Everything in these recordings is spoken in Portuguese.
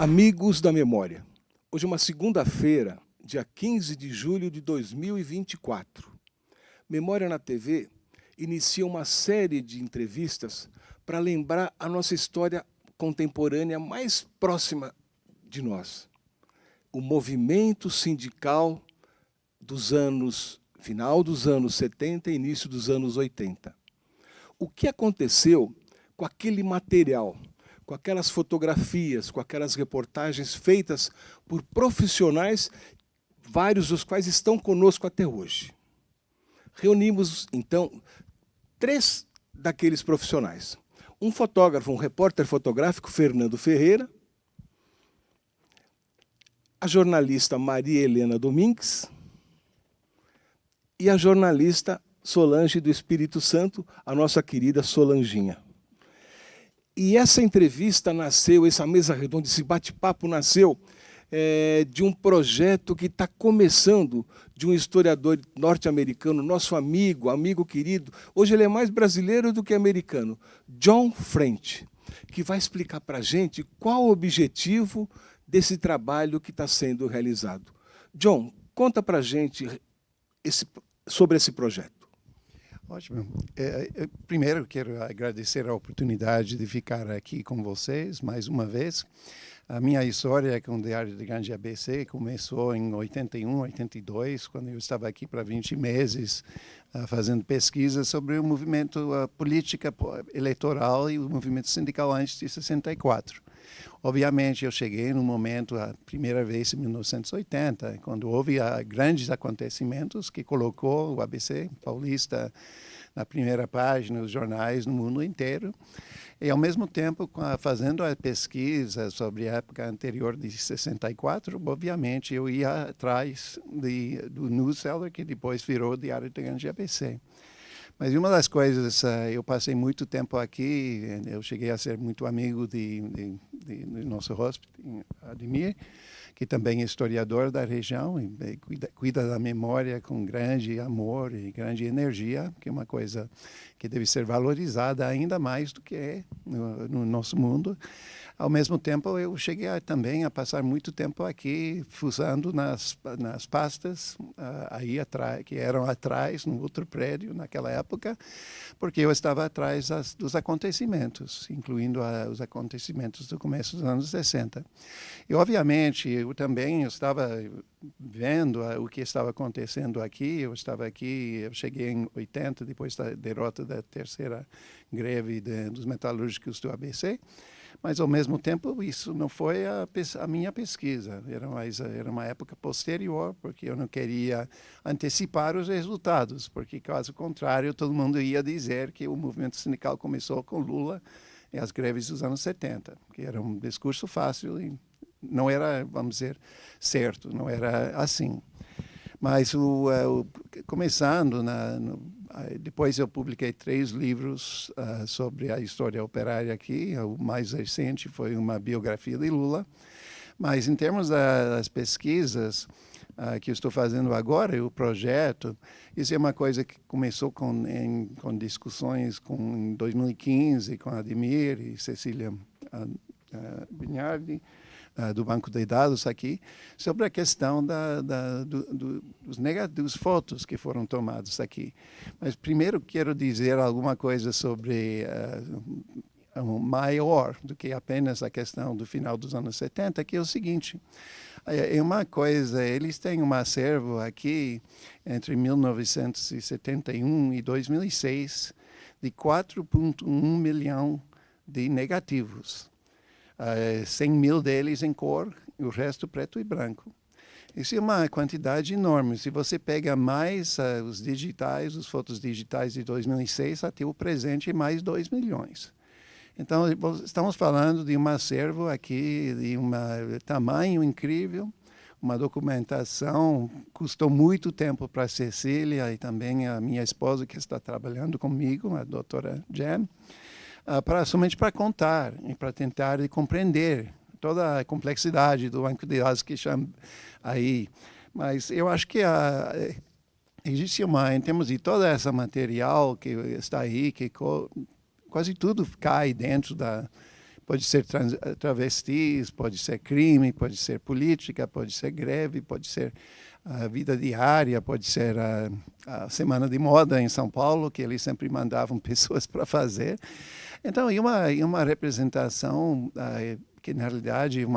Amigos da Memória. Hoje é uma segunda-feira, dia 15 de julho de 2024. Memória na TV inicia uma série de entrevistas para lembrar a nossa história contemporânea mais próxima de nós. O movimento sindical dos final dos anos 70 e início dos anos 80. O que aconteceu com aquele material, com aquelas fotografias, com aquelas reportagens feitas por profissionais, vários dos quais estão conosco até hoje. Reunimos, então, 3 daqueles profissionais. Um fotógrafo, um repórter fotográfico, Fernando Ferreira, a jornalista Maria Helena Domingues e a jornalista Solange do Espírito Santo, a nossa querida Solanginha. E essa entrevista nasceu, essa mesa redonda, esse bate-papo nasceu de um projeto que está começando, de um historiador norte-americano, nosso amigo querido. Hoje ele é mais brasileiro do que americano, John French, que vai explicar para a gente qual o objetivo desse trabalho que está sendo realizado. John, conta para a gente sobre esse projeto. Ótimo. Primeiro, quero agradecer a oportunidade de ficar aqui com vocês mais uma vez. A minha história com o Diário do Grande ABC começou em 81, 82, quando eu estava aqui para 20 meses fazendo pesquisas sobre o movimento política eleitoral e o movimento sindical antes de 64. Obviamente, eu cheguei no momento, a primeira vez em 1980, quando houve grandes acontecimentos que colocou o ABC paulista na primeira página dos jornais no mundo inteiro. E, ao mesmo tempo, fazendo a pesquisa sobre a época anterior de 64, obviamente, eu ia atrás do newsletter que depois virou o Diário do Grande ABC. Mas uma das coisas, eu passei muito tempo aqui, eu cheguei a ser muito amigo do nosso hóspede, Ademir, que também é historiador da região e cuida da memória com grande amor e grande energia, que é uma coisa que deve ser valorizada ainda mais do que é no nosso mundo. Ao mesmo tempo, eu cheguei também a passar muito tempo aqui, fuçando nas pastas, aí atrás, que eram atrás, no outro prédio, naquela época, porque eu estava atrás dos acontecimentos, incluindo os acontecimentos do começo dos anos 60. E, obviamente, eu estava vendo o que estava acontecendo aqui. Eu cheguei em 80, depois da derrota da terceira greve dos metalúrgicos do ABC, mas, ao mesmo tempo, isso não foi a minha pesquisa. Era uma época posterior, porque eu não queria antecipar os resultados, porque, caso contrário, todo mundo ia dizer que o movimento sindical começou com Lula e as greves dos anos 70, que era um discurso fácil e não era, vamos dizer, certo, não era assim. Mas, começando, depois eu publiquei 3 livros sobre a história operária aqui. O mais recente foi uma biografia de Lula. Mas, em termos das pesquisas que eu estou fazendo agora, o projeto, isso é uma coisa que começou com discussões em 2015 com Ademir e Cecília Bignardi, do Banco de Dados aqui, sobre a questão dos fotos que foram tomados aqui. Mas primeiro quero dizer alguma coisa sobre maior do que apenas a questão do final dos anos 70, que é o seguinte: é uma coisa, eles têm um acervo aqui entre 1971 e 2006 de 4,1 milhão de negativos. 100 mil deles em cor e o resto preto e branco. Isso é uma quantidade enorme. Se você pega mais os digitais, os fotos digitais de 2006 até o presente, mais 2 milhões. Então, estamos falando de um acervo aqui de um tamanho incrível, uma documentação, custou muito tempo para a Cecília e também a minha esposa que está trabalhando comigo, a doutora Jen, somente para contar e para tentar compreender toda a complexidade do banco de dados que chama aí. Mas eu acho que existe em termos de toda essa material que está aí, que quase tudo cai dentro Pode ser travestis, pode ser crime, pode ser política, pode ser greve, pode ser a vida diária, pode ser a semana de moda em São Paulo, que eles sempre mandavam pessoas para fazer. Então, e uma representação que, na realidade, é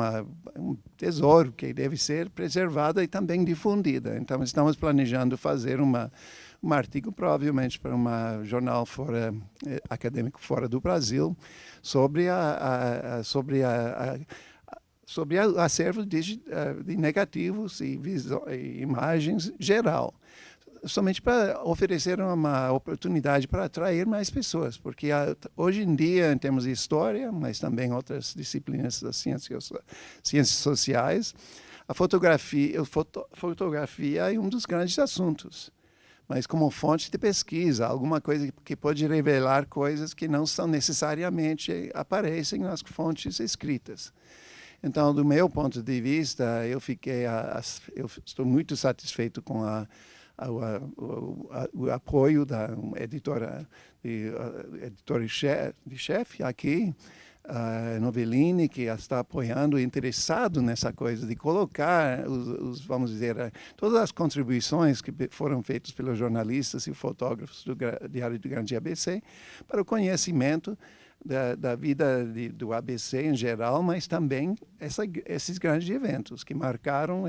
um tesouro que deve ser preservada e também difundida. Então, estamos planejando fazer um artigo, provavelmente, para um jornal acadêmico fora do Brasil, sobre o acervo de negativos e imagens geral, somente para oferecer uma oportunidade para atrair mais pessoas, porque hoje em dia, em termos de história, mas também outras disciplinas das ciências sociais, a fotografia é um dos grandes assuntos, mas como fonte de pesquisa, alguma coisa que pode revelar coisas que não são necessariamente aparecem nas fontes escritas. Então, do meu ponto de vista, eu estou muito satisfeito com o apoio da editora-chefe aqui, Novellini, que está apoiando, interessado nessa coisa de colocar vamos dizer, todas as contribuições que foram feitas pelos jornalistas e fotógrafos do Diário do Grande ABC para o conhecimento da vida do ABC em geral, mas também esses grandes eventos que marcaram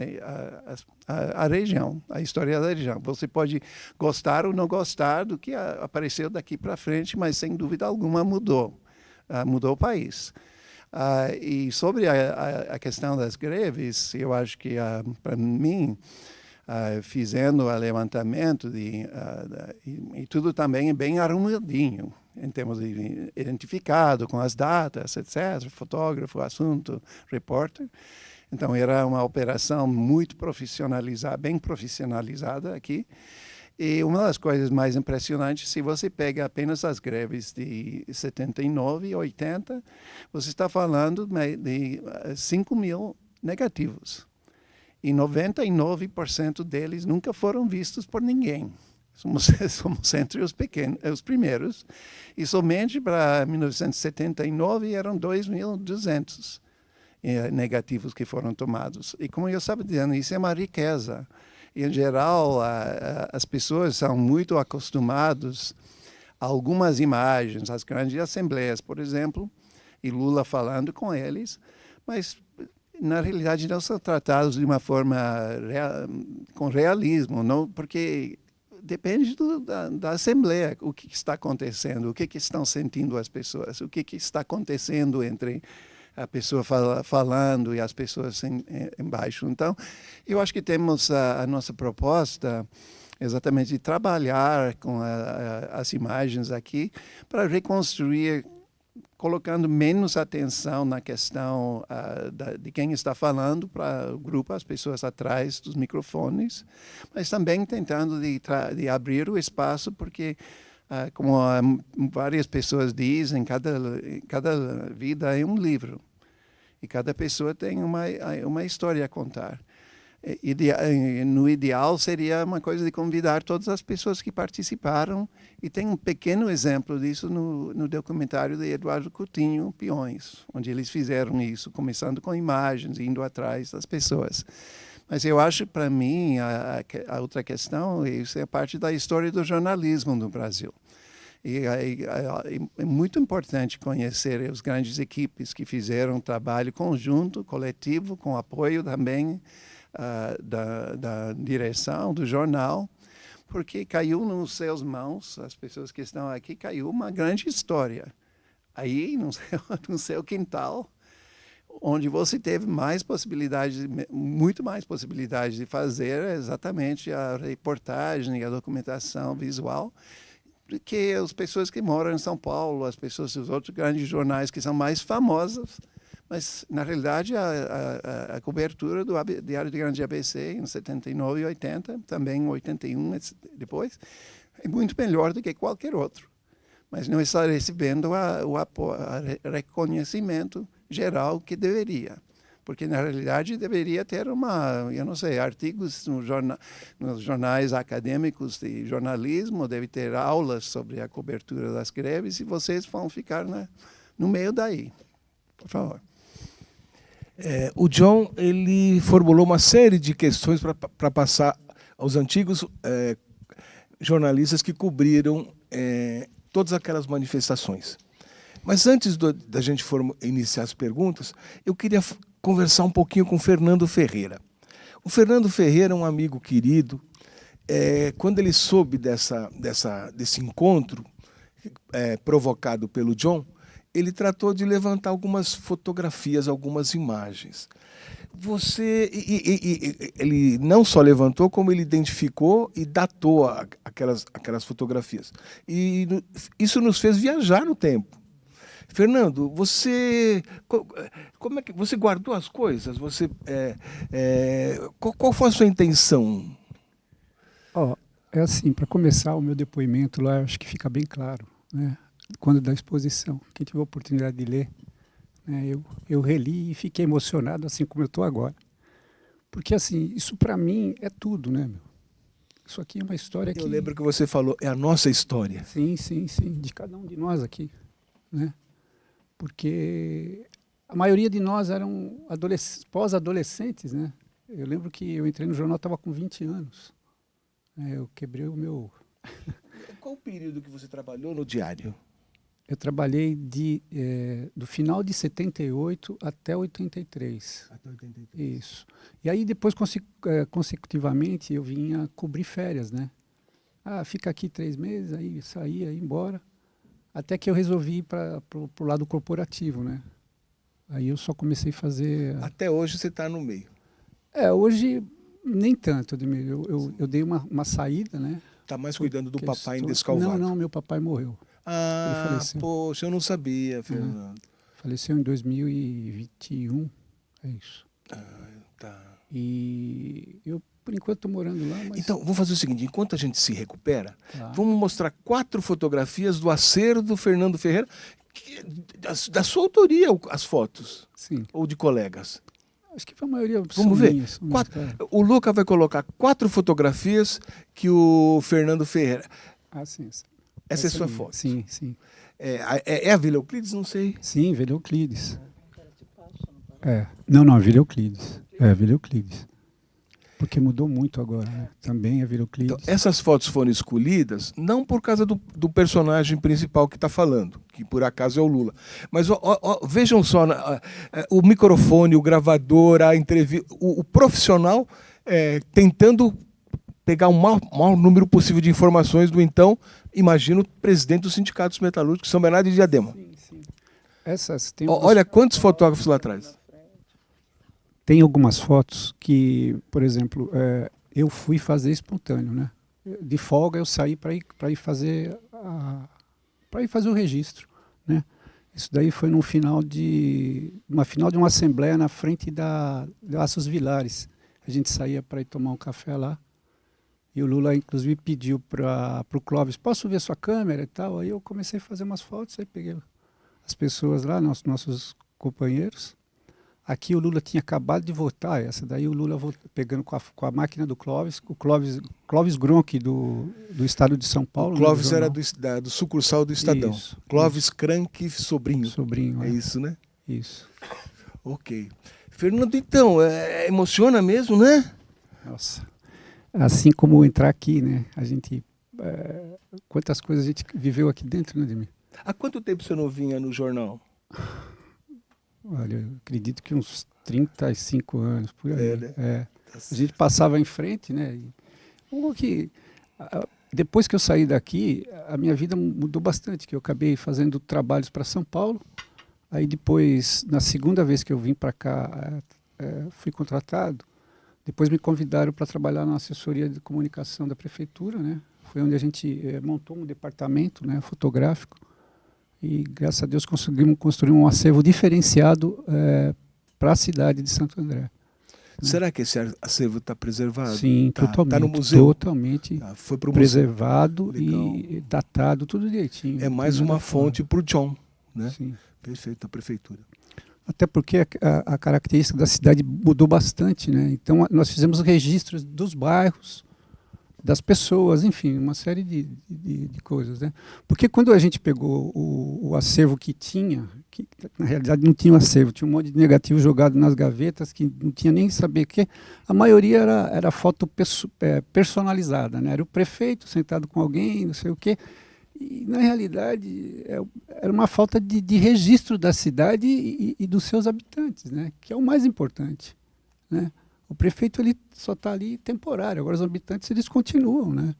a região, a história da região. Você pode gostar ou não gostar do que apareceu daqui para frente, mas sem dúvida alguma mudou o país. E sobre a questão das greves, eu acho que, para mim, fazendo o levantamento e tudo também bem arrumadinho, em termos de identificado, com as datas, etc., fotógrafo, assunto, repórter. Então, era uma operação muito profissionalizada, bem profissionalizada aqui. E uma das coisas mais impressionantes, se você pega apenas as greves de 79 e 80, você está falando de 5 mil negativos. E 99% deles nunca foram vistos por ninguém. Somos entre os primeiros. E somente para 1979 eram 2.200 negativos que foram tomados. E como eu estava dizendo, isso é uma riqueza. E, em geral, as pessoas são muito acostumadas a algumas imagens, as grandes assembleias, por exemplo, e Lula falando com eles, mas, na realidade, não são tratados de uma forma com realismo, não, porque depende da Assembleia, o que está acontecendo, o que estão sentindo as pessoas, o que está acontecendo entre a pessoa falando e as pessoas embaixo. Então, eu acho que temos a nossa proposta exatamente de trabalhar com as imagens aqui para reconstruir, colocando menos atenção na questão de quem está falando para o grupo, as pessoas atrás dos microfones, mas também tentando de abrir o espaço, porque, como várias pessoas dizem, cada vida é um livro. E cada pessoa tem uma história a contar. No ideal, seria uma coisa de convidar todas as pessoas que participaram. E tem um pequeno exemplo disso no documentário de Eduardo Coutinho, Peões, onde eles fizeram isso, começando com imagens, indo atrás das pessoas. Mas eu acho, para mim, a outra questão, isso é parte da história do jornalismo no Brasil. E é muito importante conhecer as grandes equipes que fizeram um trabalho conjunto, coletivo, com apoio também da direção do jornal, porque caiu nos seus mãos, as pessoas que estão aqui, caiu uma grande história. Aí, no seu quintal, onde você teve mais possibilidades, muito mais possibilidades de fazer exatamente a reportagem e a documentação visual, que as pessoas que moram em São Paulo, as pessoas dos outros grandes jornais que são mais famosas, mas, na realidade, a cobertura do Diário do Grande ABC em 79 e 80, também em 81 depois, é muito melhor do que qualquer outro. Mas não está recebendo o reconhecimento geral que deveria. Porque, na realidade, deveria ter eu não sei, artigos nos jornais acadêmicos de jornalismo, deve ter aulas sobre a cobertura das greves e vocês vão ficar no meio daí. Por favor. O John ele formulou uma série de questões para passar aos antigos jornalistas que cobriram todas aquelas manifestações. Mas antes da gente iniciar as perguntas, eu queria conversar um pouquinho com o Fernando Ferreira. O Fernando Ferreira é um amigo querido. Quando ele soube desse encontro provocado pelo John, ele tratou de levantar algumas fotografias, algumas imagens. Ele não só levantou, como ele identificou e datou aquelas fotografias. E isso nos fez viajar no tempo. Fernando, como é que você guardou as coisas? Qual foi a sua intenção? É assim, para começar o meu depoimento lá, eu acho que fica bem claro, né? Quando da exposição, quem tiver a oportunidade de ler, né, eu reli e fiquei emocionado, assim como eu estou agora. Porque, assim, isso para mim é tudo, né, meu? Isso aqui é uma história que... Eu lembro que você falou, é a nossa história. Sim, de cada um de nós aqui, né? Porque a maioria de nós eram pós-adolescentes, né? Eu lembro que eu entrei no jornal, estava com 20 anos. Eu quebrei o meu... Qual o período que você trabalhou no Diário? Eu trabalhei do final de 78 até 83. Até 83. Isso. E aí depois, consecutivamente, eu vinha cobrir férias, né? Fica aqui 3 meses, aí saía, ia embora. Até que eu resolvi ir para o lado corporativo, né? Aí eu só comecei a fazer... Até hoje você está no meio. Hoje nem tanto, Ademir. Eu dei uma saída, né? Está mais cuidando do papai em Descalvado. Não, meu papai morreu. Ele faleceu. Poxa, eu não sabia, Fernando. Faleceu em 2021, é isso. Tá. E eu, por enquanto, estou morando lá, mas... Então, vamos fazer o seguinte, enquanto a gente se recupera, vamos mostrar 4 fotografias do acervo do Fernando Ferreira, da sua autoria, as fotos. Sim. Ou de colegas. Acho que a maioria vamos ver. O Luca vai colocar 4 fotografias que o Fernando Ferreira... sim. Essa é sua foto? Sim. É a Vila Euclides? Não sei. Sim, Vila Euclides. Não, Vila Euclides. Vila Euclides. Porque mudou muito agora, né? Também é Vila Euclides. Então, essas fotos foram escolhidas não por causa do personagem principal que está falando, que por acaso é o Lula. Mas vejam só, o microfone, o gravador, a entrevista, o profissional tentando pegar o maior número possível de informações do então, imagino, presidente dos sindicatos metalúrgicos, São Bernardo e Diadema. Sim. Olha quantos fotógrafos lá atrás. Tem algumas fotos que, por exemplo, eu fui fazer espontâneo, né? De folga eu saí para ir fazer o registro, né? Isso daí foi no final de uma assembleia na frente da Aços Vilares. A gente saía para ir tomar um café lá. E o Lula, inclusive, pediu para o Clóvis, posso ver sua câmera e tal? Aí eu comecei a fazer umas fotos, aí peguei as pessoas lá, nossos companheiros. Aqui o Lula tinha acabado de votar, essa daí o Lula pegando com a máquina do Clóvis, o Clóvis Gronk do estado de São Paulo. O Clóvis era do sucursal do Estadão. Isso, Clóvis Crank Sobrinho. Sobrinho, é isso, né? Isso. Ok. Fernando, então, emociona mesmo, né? Nossa. Assim como entrar aqui, né? A gente... quantas coisas a gente viveu aqui dentro, né, Ademir? Há quanto tempo você não vinha no jornal? Olha, eu acredito que uns 35 anos, por aí. Né? A gente passava em frente, né? Depois que eu saí daqui, a minha vida mudou bastante, que eu acabei fazendo trabalhos para São Paulo. Aí depois, na segunda vez que eu vim para cá, fui contratado. Depois me convidaram para trabalhar na assessoria de comunicação da prefeitura, né? Foi onde a gente montou um departamento, né, fotográfico. E, graças a Deus, conseguimos construir um acervo diferenciado para a cidade de Santo André. Será que esse acervo está preservado? Sim, totalmente. Está no museu? Totalmente foi pro preservado museu. E datado, tudo direitinho. É mais uma fonte para o John, né? Sim. Perfeito, a prefeitura. Até porque a característica da cidade mudou bastante, né? Então, nós fizemos registros dos bairros, das pessoas, enfim, uma série de coisas, né? Porque quando a gente pegou o acervo que tinha, que na realidade não tinha um acervo, tinha um monte de negativo jogado nas gavetas, que não tinha nem saber o que, a maioria era foto personalizada, né? Era o prefeito sentado com alguém, não sei o quê, e na realidade era uma falta de registro da cidade e dos seus habitantes, né? Que é o mais importante, né? O prefeito ele só está ali temporário, agora os habitantes eles continuam, né?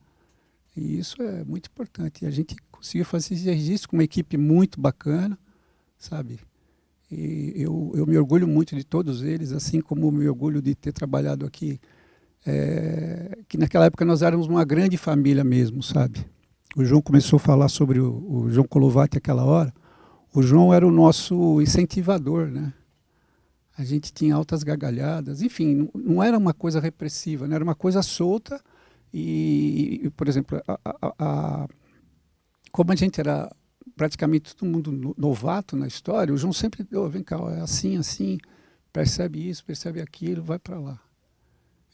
E isso é muito importante. E a gente conseguiu fazer esse registro com uma equipe muito bacana, sabe? E eu me orgulho muito de todos eles, assim como me orgulho de ter trabalhado aqui, que naquela época nós éramos uma grande família mesmo, sabe? O João começou a falar sobre o João Colovati aquela hora. O João era o nosso incentivador, né? A gente tinha altas gargalhadas, enfim, não era uma coisa repressiva, né? Era uma coisa solta por exemplo, como a gente era praticamente todo mundo novato na história, o João sempre deu, vem cá, é assim, assim, percebe isso, percebe aquilo, vai para lá.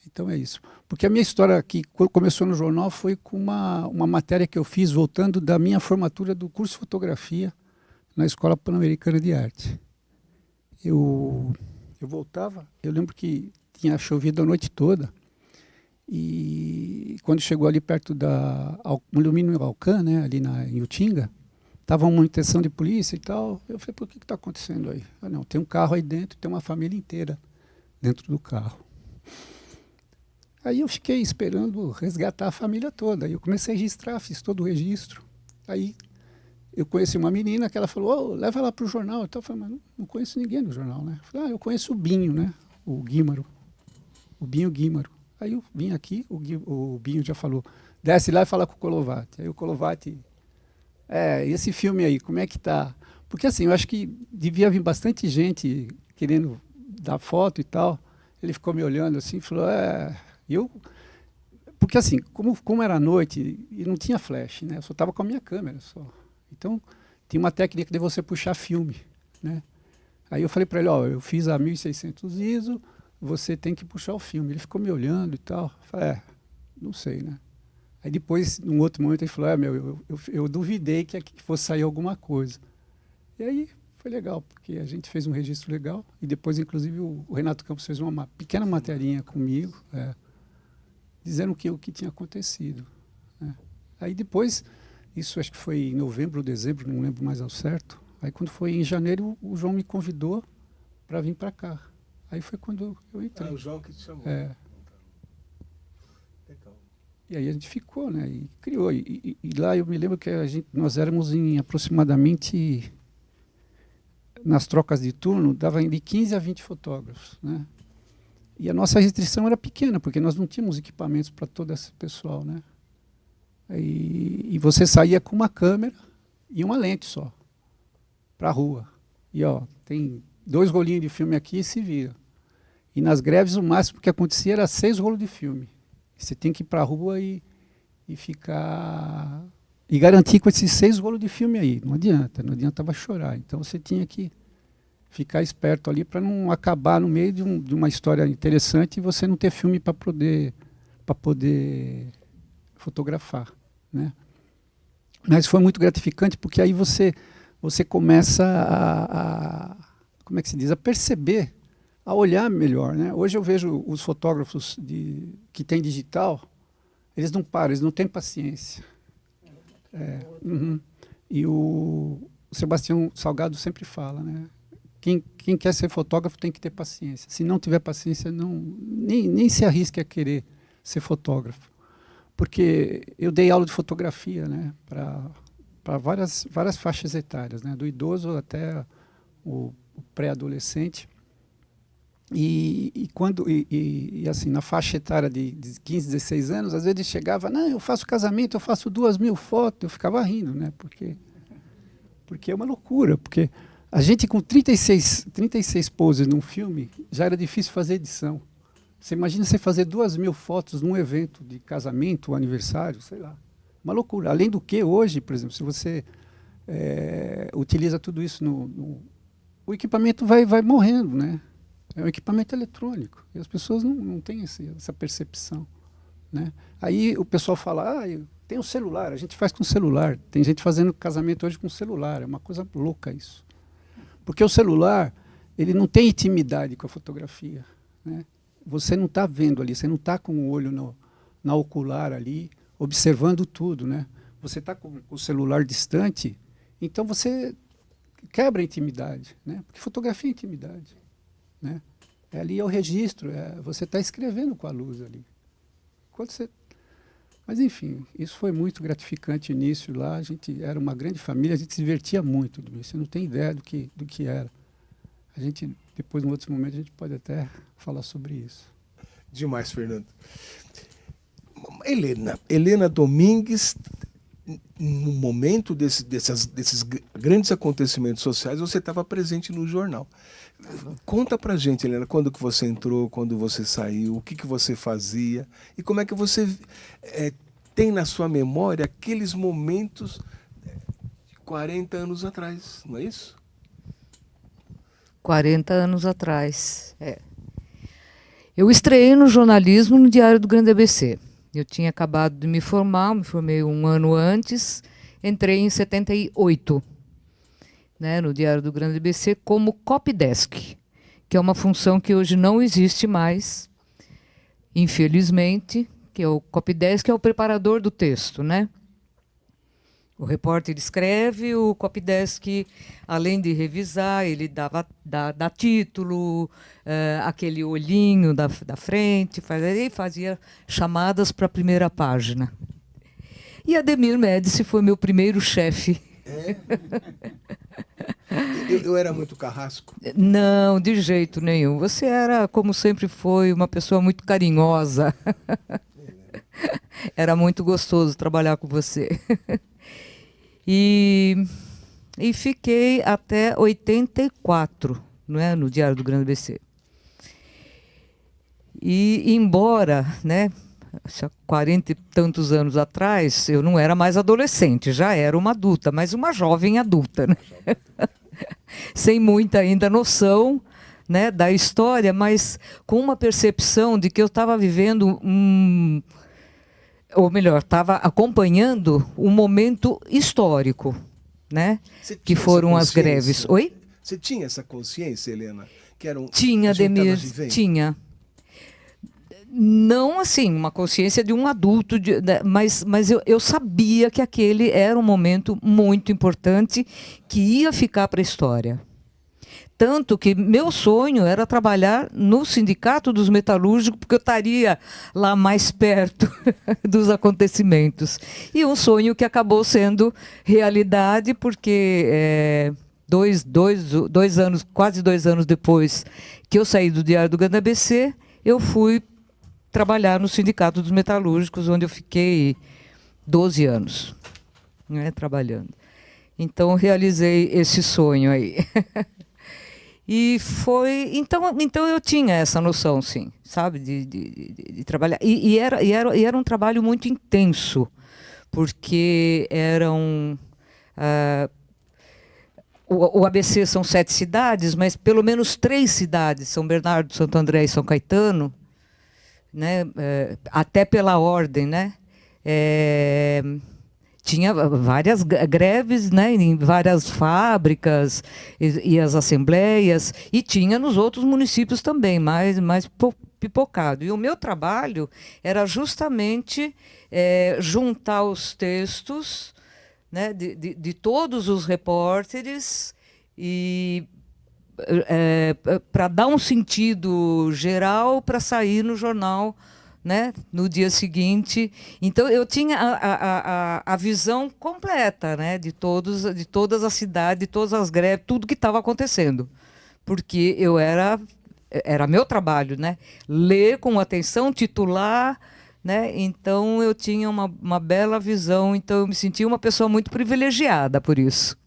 Então é isso. Porque a minha história aqui, quando começou no jornal, foi com uma matéria que eu fiz voltando da minha formatura do curso de fotografia na Escola Pan-Americana de Arte. Eu voltava, eu lembro que tinha chovido a noite toda, e quando chegou ali perto da Alumínio Alcan, né, ali em Utinga, estava uma manutenção de polícia e tal, eu falei, por que está acontecendo aí? Ah, não, tem um carro aí dentro, tem uma família inteira dentro do carro. Aí eu fiquei esperando resgatar a família toda, aí eu comecei a registrar, fiz todo o registro, aí eu conheci uma menina que ela falou, leva ela para o jornal. Então eu falei, mas não conheço ninguém no jornal, né? Eu falei, eu conheço o Binho, né? O Guímaro. O Binho Guímaro. Aí eu vim aqui, o Binho já falou, desce lá e fala com o Colovati. Aí o Colovati, esse filme aí, como é que tá? Porque assim, eu acho que devia vir bastante gente querendo dar foto e tal. Ele ficou me olhando assim e falou, porque assim, como era noite e não tinha flash, né? Eu só estava com a minha câmera só. Então, tinha uma técnica de você puxar filme, né? Aí eu falei para ele, eu fiz a 1600 ISO, você tem que puxar o filme. Ele ficou me olhando e tal. Eu falei, não sei, né? Aí depois, num outro momento, ele falou, eu duvidei que fosse sair alguma coisa. E aí foi legal, porque a gente fez um registro legal, e depois, inclusive, o Renato Campos fez uma pequena materinha comigo, dizendo o que tinha acontecido, né? Aí depois... Isso acho que foi em novembro ou dezembro, não lembro mais ao certo. Aí quando foi em janeiro, o João me convidou para vir para cá. Aí foi quando eu entrei. O João que te chamou. Legal. E aí a gente ficou, né? E criou. E lá eu me lembro que nós éramos em aproximadamente, nas trocas de turno, dava de 15 a 20 fotógrafos, né? E a nossa restrição era pequena, porque nós não tínhamos equipamentos para todo esse pessoal, né? E você saía com uma câmera e uma lente só, para a rua. E tem 2 rolinhos de filme aqui e se vira. E nas greves o máximo que acontecia era 6 rolos de filme. Você tem que ir para a rua e ficar... E garantir com esses 6 rolos de filme aí. Não adiantava chorar. Então você tinha que ficar esperto ali para não acabar no meio de uma história interessante e você não ter filme para poder fotografar, né? Mas foi muito gratificante porque aí você começa como é que se diz, a perceber, a olhar melhor, né? Hoje eu vejo os fotógrafos que têm digital, eles não param, eles não têm paciência. E o Sebastião Salgado sempre fala, né? Quem quer ser fotógrafo tem que ter paciência. Se não tiver paciência, nem se arrisque a querer ser fotógrafo. Porque eu dei aula de fotografia, né, para várias faixas etárias, né, do idoso até o pré-adolescente. E assim, na faixa etária de 15, 16 anos, às vezes chegava, não, eu faço casamento, eu faço 2.000 fotos, eu ficava rindo, né, porque é uma loucura, porque a gente com 36 poses num filme, já era difícil fazer edição. Você imagina você fazer 2.000 fotos num evento de casamento, aniversário, sei lá. Uma loucura. Além do que, hoje, por exemplo, se você utiliza tudo isso o equipamento vai morrendo, né? É um equipamento eletrônico. E as pessoas não têm essa percepção, né? Aí o pessoal fala, tem um celular, a gente faz com celular. Tem gente fazendo casamento hoje com celular, é uma coisa louca isso. Porque o celular, ele não tem intimidade com a fotografia, né? Você não está vendo ali, você não está com o olho na ocular ali, observando tudo, né? Você está com o celular distante, então você quebra a intimidade, né? Porque fotografia é intimidade, né? Ali é o registro, você está escrevendo com a luz ali. Quando você... Mas, enfim, isso foi muito gratificante no início lá. A gente era uma grande família, a gente se divertia muito. Você não tem ideia do que era. A gente, depois, em outros momentos, a gente pode até falar sobre isso. Demais, Fernando. Helena Domingues, no momento desses grandes acontecimentos sociais, você estava presente no jornal. Conta pra gente, Helena, quando que você entrou, quando você saiu, o que você fazia e como é que você tem na sua memória aqueles momentos de 40 anos atrás, não é isso? 40 anos atrás, Eu estreiei no jornalismo no Diário do Grande ABC. Eu tinha acabado de me formei um ano antes, entrei em 78. Né, no Diário do Grande ABC, como copydesk, que é uma função que hoje não existe mais, infelizmente, que é o copydesk, é o preparador do texto, né? O repórter escreve, o copydesk, além de revisar, ele dá título, aquele olhinho da frente, fazia chamadas para a primeira página. E Ademir Médici foi meu primeiro chefe. Eu era muito carrasco? Não, de jeito nenhum. Você era, como sempre foi, uma pessoa muito carinhosa. Era muito gostoso trabalhar com você. E fiquei até 84, não é, no Diário do Grande ABC. E embora, né, 40 e tantos anos atrás, eu não era mais adolescente, já era uma adulta, mas uma jovem adulta, né? Sem muita ainda noção, né, da história, mas com uma percepção de que eu estava vivendo ou melhor, estava acompanhando um momento histórico, né, que foram as greves. Oi? Você tinha essa consciência, Helena? Que era tinha, Ademir, tinha. Não assim, uma consciência de um adulto, mas eu sabia que aquele era um momento muito importante que ia ficar para a história. Tanto que meu sonho era trabalhar no Sindicato dos Metalúrgicos, porque eu estaria lá mais perto dos acontecimentos. E um sonho que acabou sendo realidade, porque quase dois anos depois que eu saí do Diário do Grande ABC, eu fui trabalhar no Sindicato dos Metalúrgicos, onde eu fiquei 12 anos, né, trabalhando. Então, realizei esse sonho aí. E foi... Então eu tinha essa noção, sim, sabe, de trabalhar. E era um trabalho muito intenso, porque eram... o ABC são 7 cidades, mas pelo menos 3 cidades, São Bernardo, Santo André e São Caetano, né, até pela ordem, né, tinha várias greves, né, em várias fábricas e as assembleias, e tinha nos outros municípios também, mais pipocado. E o meu trabalho era justamente juntar os textos, né, de todos os repórteres e para dar um sentido geral para sair no jornal, né, no dia seguinte. Então eu tinha a visão completa, né, de todas as cidades, de todas as greves, tudo que estava acontecendo, porque era meu trabalho, né, ler com atenção, titular, né, então eu tinha uma bela visão, então eu me sentia uma pessoa muito privilegiada por isso.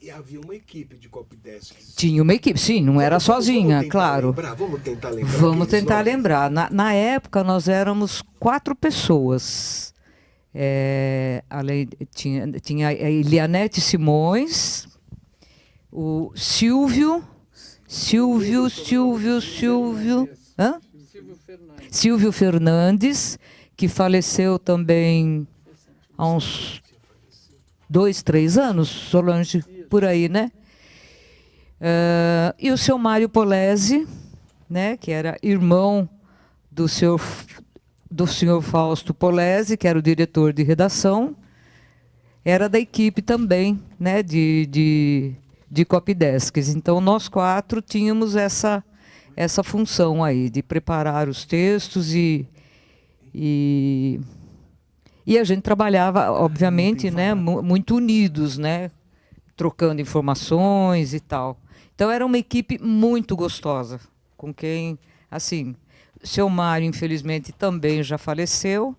E havia uma equipe de copydesks. Tinha uma equipe, sim, não era sozinha, claro. Vamos tentar lembrar. Vamos tentar lembrar. Na época, nós éramos 4 pessoas. Tinha a Elianete Simões, o Silvio. Hã? Silvio Fernandes, que faleceu também há uns 2, 3 anos, Solange, por aí, né? E o seu Mário Polese, né, que era irmão do senhor Fausto Polese, que era o diretor de redação, era da equipe também, né, de copydesks. Então, nós 4 tínhamos essa função aí, de preparar os textos e a gente trabalhava, obviamente, né, muito unidos, né, trocando informações e tal. Então, era uma equipe muito gostosa, com quem, assim, seu Mário, infelizmente, também já faleceu,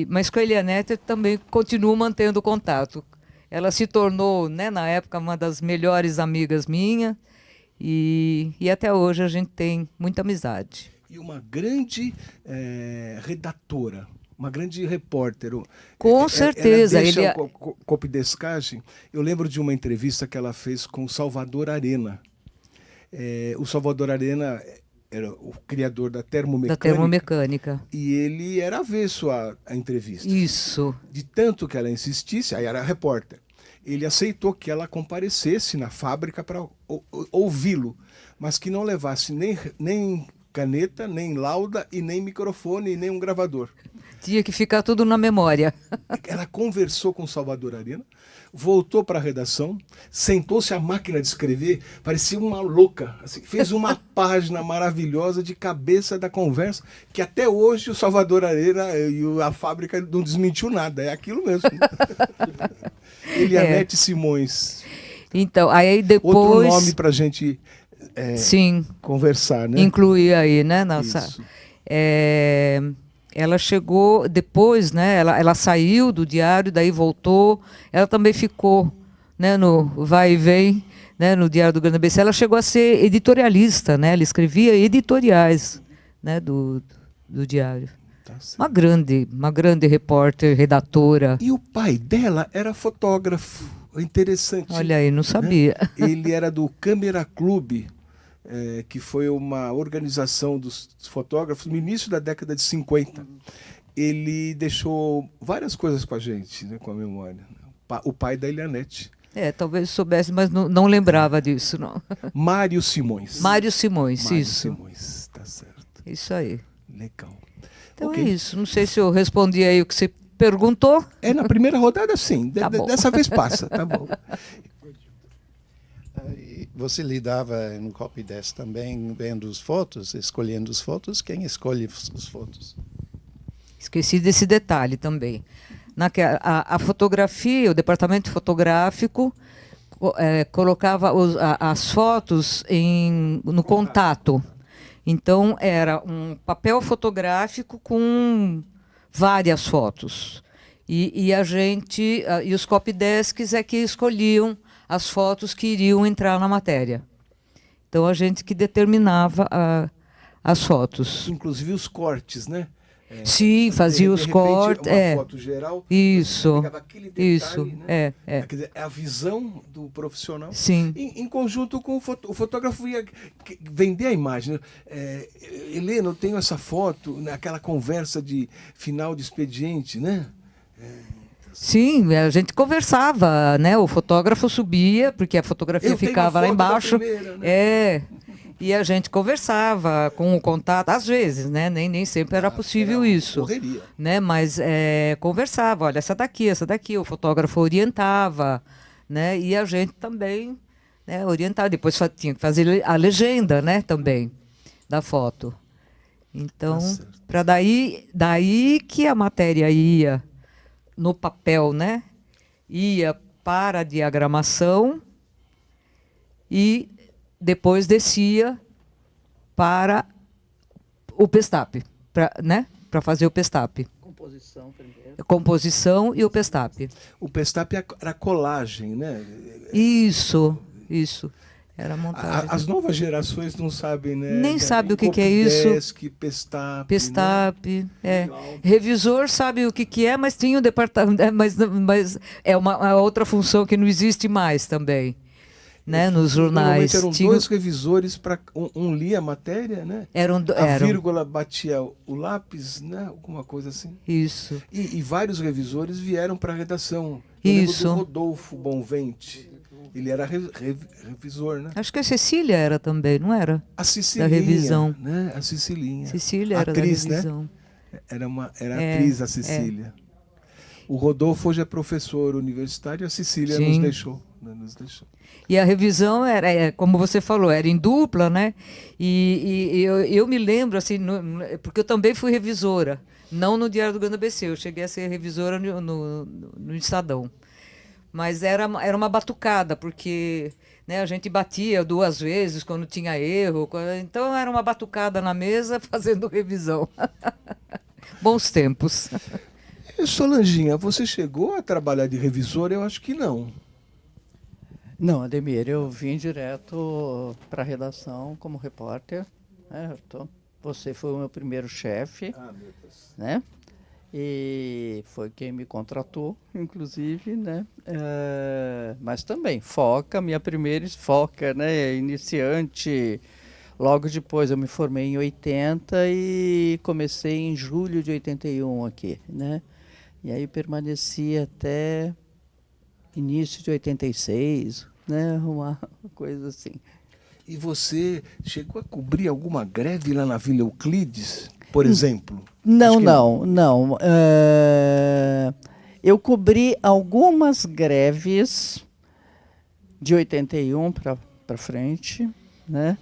mas com a Elianete também continuo mantendo contato. Ela se tornou, né, na época, uma das melhores amigas minhas, e até hoje a gente tem muita amizade. E uma grande redatora, uma grande repórter. Com certeza. Ela deixa copydeskagem. Eu lembro de uma entrevista que ela fez com o Salvador Arena. O Salvador Arena era o criador da termomecânica. Da termomecânica. E ele era avesso à entrevista. Isso. De tanto que ela insistisse, aí era repórter. Ele aceitou que ela comparecesse na fábrica para ouvi-lo, mas que não levasse nem caneta, nem lauda, e nem microfone, e nem um gravador. Tinha que ficar tudo na memória. Ela conversou com o Salvador Arena, voltou para a redação, sentou-se à máquina de escrever, parecia uma louca. Assim, fez uma página maravilhosa de cabeça da conversa, que até hoje o Salvador Arena e a fábrica não desmentiu nada. É aquilo mesmo. Elianete Simões. Então, aí depois... Outro nome para a gente sim, conversar, né? incluir aí, né? Nossa, ela chegou depois, né? Ela saiu do diário, daí voltou. Ela também ficou, né, no vai e vem, né, no Diário do Grande ABC. Ela chegou a ser editorialista, né? Ela escrevia editoriais, né, do diário. Tá certo. Uma grande repórter, redatora. E o pai dela era fotógrafo. Interessante. Olha aí, não sabia. Né? Ele era do Câmera Clube, que foi uma organização dos fotógrafos no início da década de 50. Ele deixou várias coisas para a gente, né, com a memória. O pai da Elianete. Talvez soubesse, mas não lembrava disso, não. Mário Simões. Mário Simões, Mário isso. Simões, tá certo. Isso aí. Legal. Então Ok. é isso. Não sei se eu respondi aí o que você perguntou. Na primeira rodada, sim. Tá bom. Dessa vez passa, tá bom. Você lidava no Copydesk também vendo as fotos, escolhendo as fotos? Quem escolhe as fotos? Esqueci desse detalhe também. A fotografia, o departamento fotográfico colocava as fotos no contato. Então, era um papel fotográfico com várias fotos. E a gente, e os copydesks é que escolhiam as fotos que iriam entrar na matéria. Então, a gente que determinava as fotos. Inclusive os cortes, né? Sim, fazia os cortes. Uma foto geral. Isso. Pegava aquele detalhe, Isso. Né? Quer dizer, é a visão do profissional. Sim. Em conjunto com o fotógrafo ia vender a imagem. Helena, eu tenho essa foto, naquela conversa de final de expediente, né? Sim, a gente conversava, né? O fotógrafo subia, porque a fotografia ficava lá embaixo. Primeira, né? E a gente conversava com o contato, às vezes, né? Nem sempre era possível isso. Correria. Né? Mas conversava, olha, essa daqui, o fotógrafo orientava, né? E a gente também, né, orientava. Depois tinha que fazer a legenda, né, também, da foto. Então, para daí que a matéria ia no papel, né? Ia para a diagramação e depois descia para o pestape, né? Para fazer o pestape. Composição primeiro. Composição e o pestape. O pestape era colagem, né? Isso. Era montagem. As novas gerações não sabem, né? Nem sabe o que é isso. Copydesk, pestape. Pestape, né? Revisor sabe o que é, mas tinha o departamento, mas é uma outra função que não existe mais também. né, nos jornais. Normalmente eram dois revisores, para um lia a matéria, né? A vírgula batia o lápis, né? Alguma coisa assim. Isso. E vários revisores vieram para a redação. Isso. Eu lembro do Rodolfo Bonvente. Ele era revisor, né? Acho que a Cecília era também, não era? A Cecilinha, da revisão. Né? A Cecilinha. Cecília era atriz, da revisão. Né? Era atriz a Cecília. O Rodolfo hoje é professor universitário, a Cecília nos deixou. E a revisão era, como você falou, era em dupla, né? E eu me lembro, assim, porque eu também fui revisora, não no Diário do Grande ABC, eu cheguei a ser revisora no Estadão. Mas era uma batucada, porque, né, a gente batia 2 vezes quando tinha erro, então era uma batucada na mesa fazendo revisão. Bons tempos. Solanginha, você chegou a trabalhar de revisora? Eu acho que não. Não, Ademir, eu vim direto para a redação como repórter. Né? Você foi o meu primeiro chefe, né? E foi quem me contratou, inclusive, né? Mas também, minha primeira foca, né? Iniciante. Logo depois eu me formei em 80 e comecei em julho de 81 aqui, né? E aí permaneci até início de 86, né? Uma coisa assim. E você chegou a cobrir alguma greve lá na Vila Euclides, por exemplo? Não. Eu cobri algumas greves de 81 para frente, né?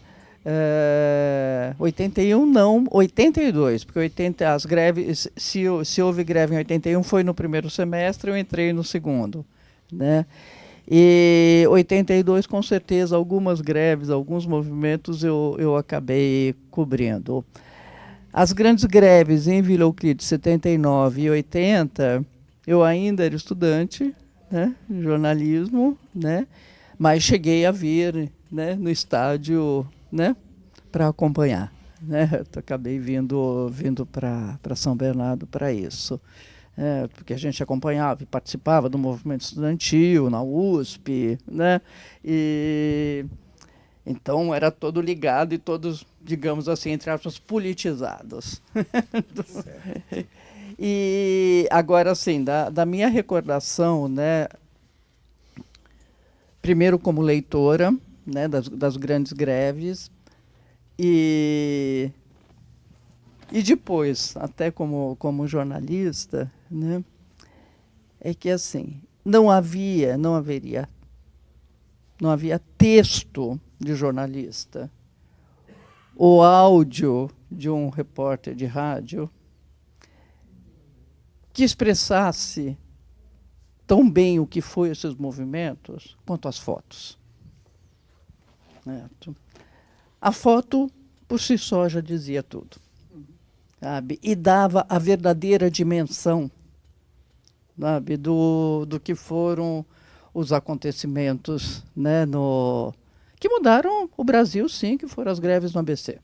81 não, 82, porque as greves, se houve greve em 81 foi no primeiro semestre, eu entrei no segundo, né? E 82 com certeza algumas greves, alguns movimentos eu acabei cobrindo. As grandes greves em Vila Euclides 79 e 80, eu ainda era estudante, né, de jornalismo, né? Mas cheguei a vir, né, no estádio, né, para acompanhar, né? Eu acabei vindo para São Bernardo para isso, porque a gente acompanhava e participava do movimento estudantil na USP, né? E então era todo ligado e todos, digamos assim, entre aspas, politizados. E agora, assim, da minha recordação, né? Primeiro como leitora, né, das grandes greves, e depois, até como jornalista, né, é que assim, não havia texto de jornalista, o áudio de um repórter de rádio que expressasse tão bem o que foi esses movimentos quanto as fotos. A foto, por si só, já dizia tudo, sabe? E dava a verdadeira dimensão, sabe? Do que foram os acontecimentos, né? Que mudaram o Brasil, sim, que foram as greves no ABC.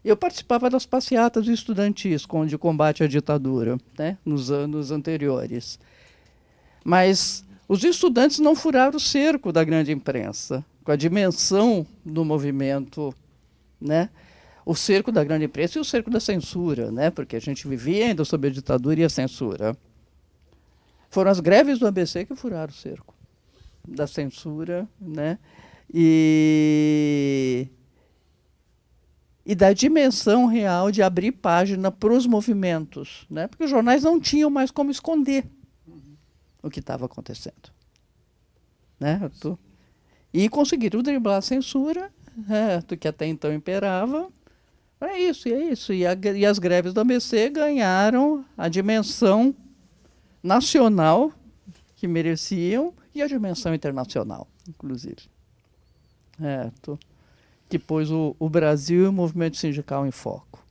Eu participava das passeatas estudantis de combate à ditadura, né? Nos anos anteriores. Mas os estudantes não furaram o cerco da grande imprensa, com a dimensão do movimento, né? O cerco da grande imprensa e o cerco da censura, né? Porque a gente vivia ainda sob a ditadura e a censura. Foram as greves do ABC que furaram o cerco da censura, né? E da dimensão real de abrir página para os movimentos, né? Porque os jornais não tinham mais como esconder o que estava acontecendo, né? E conseguiram driblar a censura, do que até então imperava. É isso. E as greves do ABC ganharam a dimensão nacional que mereciam e a dimensão internacional, inclusive. Que pôs o Brasil e o movimento sindical em foco.